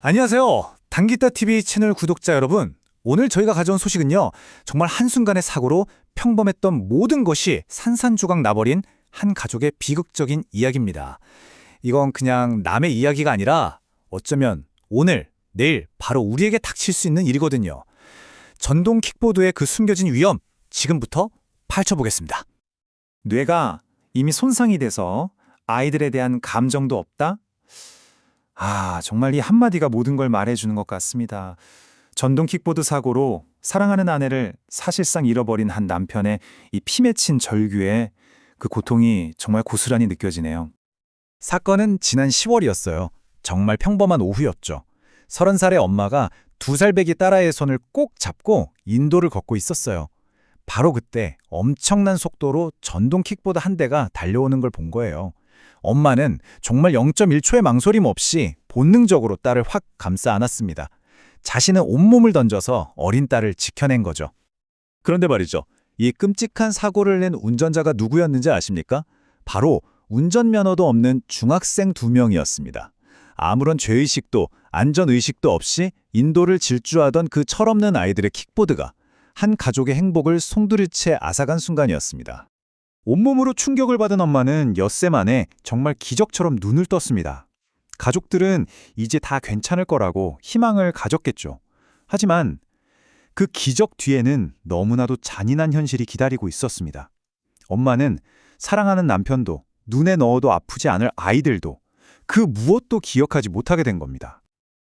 안녕하세요. 당기따TV 채널 구독자 여러분. 오늘 저희가 가져온 소식은요. 정말 한순간의 사고로 평범했던 모든 것이 산산조각 나버린 한 가족의 비극적인 이야기입니다. 이건 그냥 남의 이야기가 아니라 어쩌면 오늘, 내일 바로 우리에게 닥칠 수 있는 일이거든요. 전동 킥보드의 그 숨겨진 위험, 지금부터 파헤쳐보겠습니다. 뇌가 이미 손상이 돼서 아이들에 대한 감정도 없다? 정말 이 한마디가 모든 걸 말해주는 것 같습니다. 전동 킥보드 사고로 사랑하는 아내를 사실상 잃어버린 한 남편의 이 피 맺힌 절규에 그 고통이 정말 고스란히 느껴지네요. 사건은 지난 10월이었어요. 정말 평범한 오후였죠. 30살의 엄마가 2살 배기 딸아이의 손을 꼭 잡고 인도를 걷고 있었어요. 바로 그때 엄청난 속도로 전동 킥보드 한 대가 달려오는 걸 본 거예요. 엄마는 정말 0.1초의 망설임 없이 본능적으로 딸을 확 감싸 안았습니다. 자신은 온몸을 던져서 어린 딸을 지켜낸 거죠. 그런데 말이죠. 이 끔찍한 사고를 낸 운전자가 누구였는지 아십니까? 바로 운전면허도 없는 중학생 2명이었습니다. 아무런 죄의식도 안전의식도 없이 인도를 질주하던 그 철없는 아이들의 킥보드가 한 가족의 행복을 송두리째 앗아간 순간이었습니다. 온몸으로 충격을 받은 엄마는 엿새 만에 정말 기적처럼 눈을 떴습니다. 가족들은 이제 다 괜찮을 거라고 희망을 가졌겠죠. 하지만 그 기적 뒤에는 너무나도 잔인한 현실이 기다리고 있었습니다. 엄마는 사랑하는 남편도 눈에 넣어도 아프지 않을 아이들도 그 무엇도 기억하지 못하게 된 겁니다.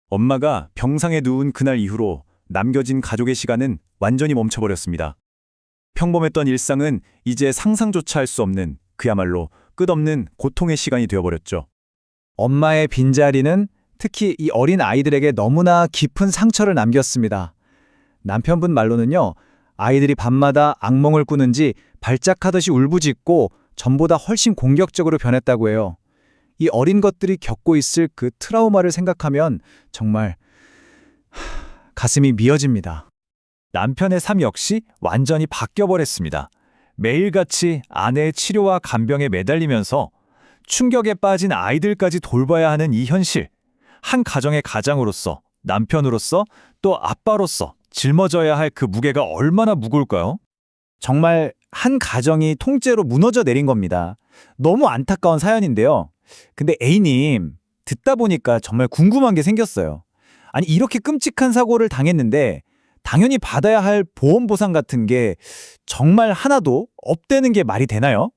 엄마가 병상에 누운 그날 이후로 남겨진 가족의 시간은 완전히 멈춰버렸습니다. 평범했던 일상은 이제 상상조차 할 수 없는 그야말로 끝없는 고통의 시간이 되어버렸죠. 엄마의 빈자리는 특히 이 어린 아이들에게 너무나 깊은 상처를 남겼습니다. 남편분 말로는요, 아이들이 밤마다 악몽을 꾸는지 발작하듯이 울부짖고 전보다 훨씬 공격적으로 변했다고 해요. 이 어린 것들이 겪고 있을 그 트라우마를 생각하면 정말 가슴이 미어집니다. 남편의 삶 역시 완전히 바뀌어버렸습니다. 매일같이 아내의 치료와 간병에 매달리면서 충격에 빠진 아이들까지 돌봐야 하는 이 현실. 한 가정의 가장으로서, 남편으로서, 또 아빠로서 짊어져야 할 그 무게가 얼마나 무거울까요? 정말 한 가정이 통째로 무너져 내린 겁니다. 너무 안타까운 사연인데요. 근데 A님, 듣다 보니까 정말 궁금한 게 생겼어요. 아니, 이렇게 끔찍한 사고를 당했는데 당연히 받아야 할 보험 보상 같은 게 정말 하나도 없다는 게 말이 되나요?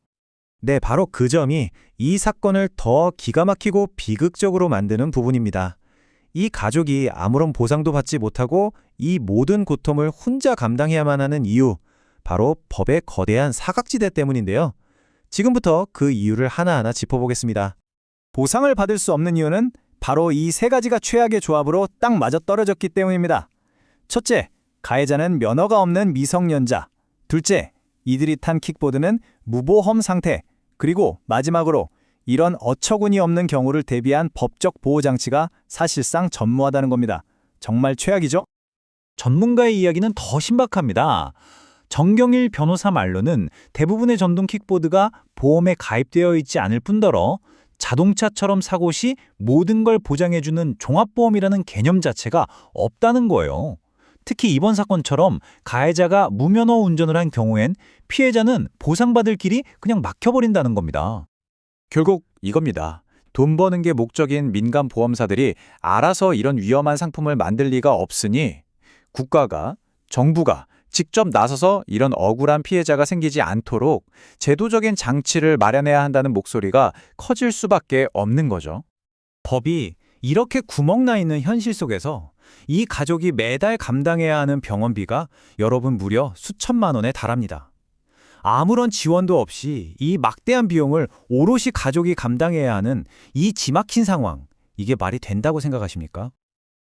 네, 바로 그 점이 이 사건을 더 기가 막히고 비극적으로 만드는 부분입니다. 이 가족이 아무런 보상도 받지 못하고 이 모든 고통을 혼자 감당해야만 하는 이유, 바로 법의 거대한 사각지대 때문인데요. 지금부터 그 이유를 하나하나 짚어보겠습니다. 보상을 받을 수 없는 이유는 바로 이 세 가지가 최악의 조합으로 딱 맞아떨어졌기 때문입니다. 첫째, 가해자는 면허가 없는 미성년자. 둘째, 이들이 탄 킥보드는 무보험 상태. 그리고 마지막으로 이런 어처구니 없는 경우를 대비한 법적 보호장치가 사실상 전무하다는 겁니다. 정말 최악이죠? 전문가의 이야기는 더 신박합니다. 정경일 변호사 말로는 대부분의 전동 킥보드가 보험에 가입되어 있지 않을 뿐더러 자동차처럼 사고 시 모든 걸 보장해주는 종합보험이라는 개념 자체가 없다는 거예요. 특히 이번 사건처럼 가해자가 무면허 운전을 한 경우엔 피해자는 보상받을 길이 그냥 막혀버린다는 겁니다. 결국 이겁니다. 돈 버는 게 목적인 민간 보험사들이 알아서 이런 위험한 상품을 만들 리가 없으니 국가가, 정부가 직접 나서서 이런 억울한 피해자가 생기지 않도록 제도적인 장치를 마련해야 한다는 목소리가 커질 수밖에 없는 거죠. 법이 이렇게 구멍 나 있는 현실 속에서 이 가족이 매달 감당해야 하는 병원비가 여러분 무려 수천만 원에 달합니다. 아무런 지원도 없이 이 막대한 비용을 오롯이 가족이 감당해야 하는 이 지막힌 상황, 이게 말이 된다고 생각하십니까?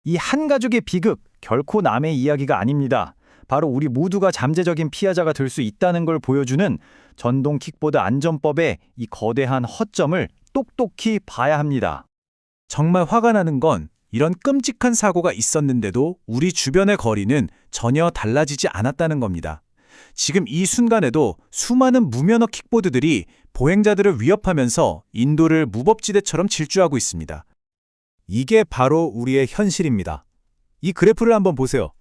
이 한 가족의 비극, 결코 남의 이야기가 아닙니다. 바로 우리 모두가 잠재적인 피해자가 될 수 있다는 걸 보여주는 전동 킥보드 안전법의 이 거대한 허점을 똑똑히 봐야 합니다. 정말 화가 나는 건 이런 끔찍한 사고가 있었는데도 우리 주변의 거리는 전혀 달라지지 않았다는 겁니다. 지금 이 순간에도 수많은 무면허 킥보드들이 보행자들을 위협하면서 인도를 무법지대처럼 질주하고 있습니다. 이게 바로 우리의 현실입니다. 이 그래프를 한번 보세요.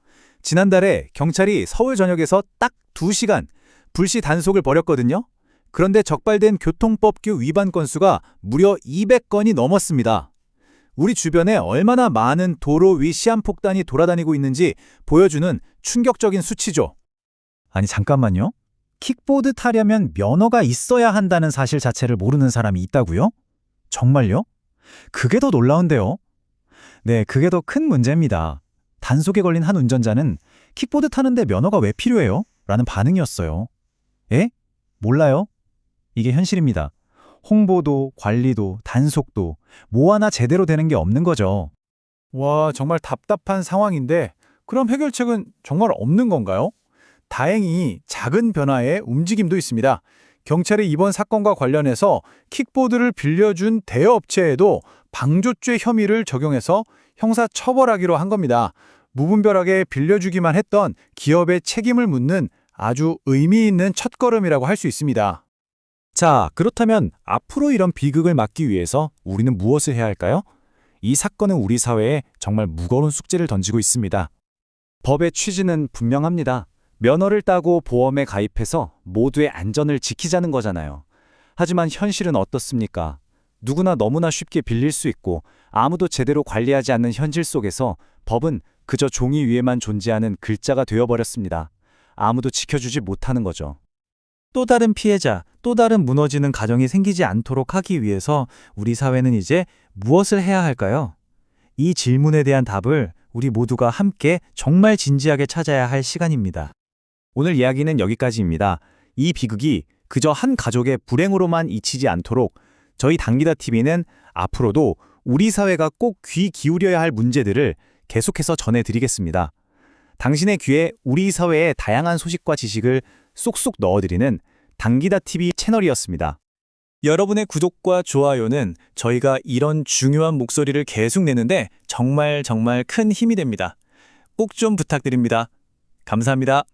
지난달에 경찰이 서울 전역에서 딱 2시간 불시 단속을 벌였거든요. 그런데 적발된 교통법규 위반 건수가 무려 200건이 넘었습니다. 우리 주변에 얼마나 많은 도로 위 시한폭탄이 돌아다니고 있는지 보여주는 충격적인 수치죠. 아니, 잠깐만요. 킥보드 타려면 면허가 있어야 한다는 사실 자체를 모르는 사람이 있다고요? 정말요? 그게 더 놀라운데요. 네, 그게 더 큰 문제입니다. 단속에 걸린 한 운전자는 킥보드 타는데 면허가 왜 필요해요? 라는 반응이었어요. 에? 몰라요? 이게 현실입니다. 홍보도, 관리도, 단속도 뭐 하나 제대로 되는 게 없는 거죠. 와, 정말 답답한 상황인데 그럼 해결책은 정말 없는 건가요? 다행히 작은 변화에 움직임도 있습니다. 경찰이 이번 사건과 관련해서 킥보드를 빌려준 대여업체에도 방조죄 혐의를 적용해서 형사 처벌하기로 한 겁니다. 무분별하게 빌려주기만 했던 기업의 책임을 묻는 아주 의미 있는 첫걸음이라고 할 수 있습니다. 자, 그렇다면 앞으로 이런 비극을 막기 위해서 우리는 무엇을 해야 할까요? 이 사건은 우리 사회에 정말 무거운 숙제를 던지고 있습니다. 법의 취지는 분명합니다. 면허를 따고 보험에 가입해서 모두의 안전을 지키자는 거잖아요. 하지만 현실은 어떻습니까? 누구나 너무나 쉽게 빌릴 수 있고 아무도 제대로 관리하지 않는 현실 속에서 법은 그저 종이 위에만 존재하는 글자가 되어버렸습니다. 아무도 지켜주지 못하는 거죠. 또 다른 피해자, 또 다른 무너지는 가정이 생기지 않도록 하기 위해서 우리 사회는 이제 무엇을 해야 할까요? 이 질문에 대한 답을 우리 모두가 함께 정말 진지하게 찾아야 할 시간입니다. 오늘 이야기는 여기까지입니다. 이 비극이 그저 한 가족의 불행으로만 잊히지 않도록 저희 당기다TV는 앞으로도 우리 사회가 꼭 귀 기울여야 할 문제들을 계속해서 전해드리겠습니다. 당신의 귀에 우리 사회의 다양한 소식과 지식을 쏙쏙 넣어드리는 당기다TV 채널이었습니다. 여러분의 구독과 좋아요는 저희가 이런 중요한 목소리를 계속 내는데 정말 큰 힘이 됩니다. 꼭 좀 부탁드립니다. 감사합니다.